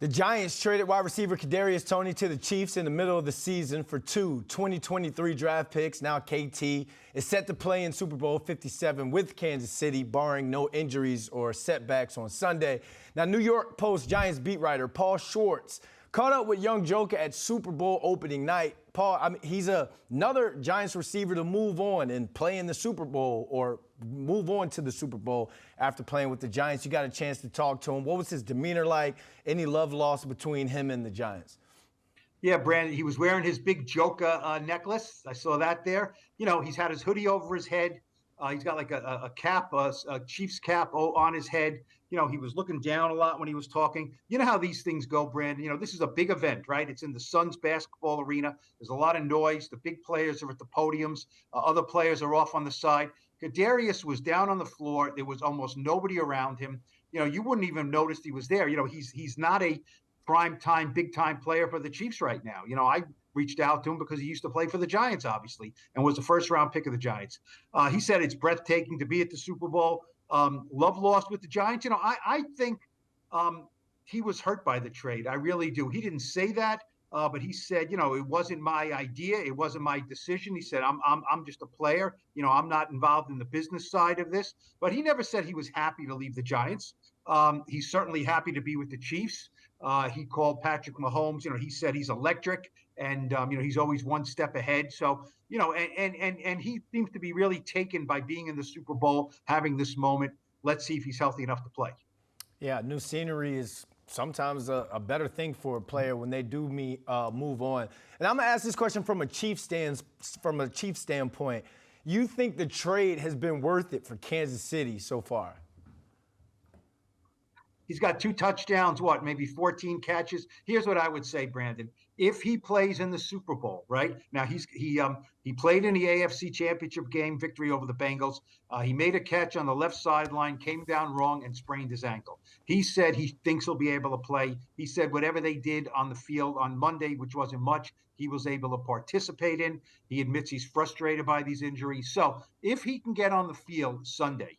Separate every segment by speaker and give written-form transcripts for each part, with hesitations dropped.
Speaker 1: The Giants traded wide receiver Kadarius Toney to the Chiefs in the middle of the season for two 2023 draft picks. Now KT is set to play in Super Bowl 57 with Kansas City, barring no injuries or setbacks on Sunday. Now, New York Post Giants beat writer Paul Schwartz caught up with young Joker at Super Bowl opening night. Paul, he's another Giants receiver to move on and play in the Super Bowl or move on to the Super Bowl after playing with the Giants. You got a chance to talk to him. What was his demeanor like? Any love lost between him and the Giants?
Speaker 2: Yeah, Brandon, he was wearing his big Joker necklace. I saw that there. You know, he's had his hoodie over his head. He's got like a cap, a Chiefs cap on his head. You know, he was looking down a lot when he was talking. You know how these things go, Brandon. You know, this is a big event, right? It's in the Suns basketball arena. There's a lot of noise. The big players are at the podiums. Other players are off on the side. Kadarius was down on the floor. There was almost nobody around him. You know, you wouldn't even notice he was there. You know, he's not a prime time, big time player for the Chiefs right now. You know, I reached out to him because he used to play for the Giants, obviously, and was the first round pick of the Giants. He said it's breathtaking to be at the Super Bowl. Love lost with the Giants. You know, I think he was hurt by the trade. I really do. He didn't say that, but he said, you know, it wasn't my idea. It wasn't my decision. He said, I'm just a player. You know, I'm not involved in the business side of this. But he never said he was happy to leave the Giants. He's certainly happy to be with the Chiefs. He called Patrick Mahomes. You know, he said he's electric, and you know, he's always one step ahead. So, you know, and he seems to be really taken by being in the Super Bowl, having this moment. Let's see if he's healthy enough to play.
Speaker 1: Yeah, new scenery is sometimes a better thing for a player when they do move on. And I'm gonna ask this question from a Chiefs standpoint. You think the trade has been worth it for Kansas City so far?
Speaker 2: He's got 2 touchdowns, maybe 14 catches. Here's what I would say, Brandon. If he plays in the Super Bowl, right? Now, he played in the AFC Championship game victory over the Bengals. He made a catch on the left sideline, came down wrong, and sprained his ankle. He said he thinks he'll be able to play. He said whatever they did on the field on Monday, which wasn't much, he was able to participate in. He admits he's frustrated by these injuries. So if he can get on the field Sunday,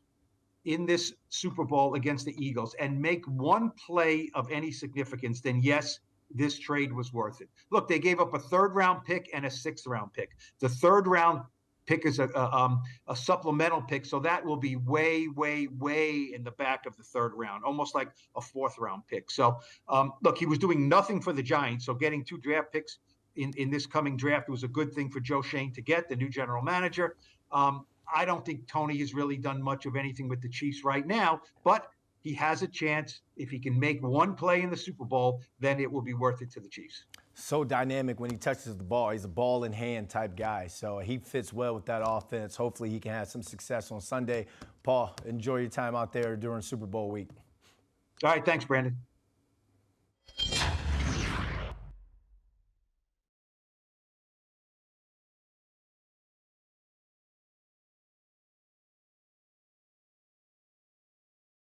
Speaker 2: in this Super Bowl against the Eagles and make one play of any significance, then yes, this trade was worth it. Look, they gave up a 3rd-round pick and a 6th-round pick. The 3rd-round pick is a supplemental pick, so that will be way, way, way in the back of the 3rd round, almost like a 4th-round pick. So, look, he was doing nothing for the Giants, so getting 2 draft picks in this coming draft was a good thing for Joe Schoen to get, the new general manager. I don't think Toney has really done much of anything with the Chiefs right now, but he has a chance. If he can make one play in the Super Bowl, then it will be worth it to the Chiefs.
Speaker 1: So dynamic when he touches the ball. He's a ball in hand type guy, so he fits well with that offense. Hopefully he can have some success on Sunday. Paul, enjoy your time out there during Super Bowl week.
Speaker 2: All right, thanks, Brandon.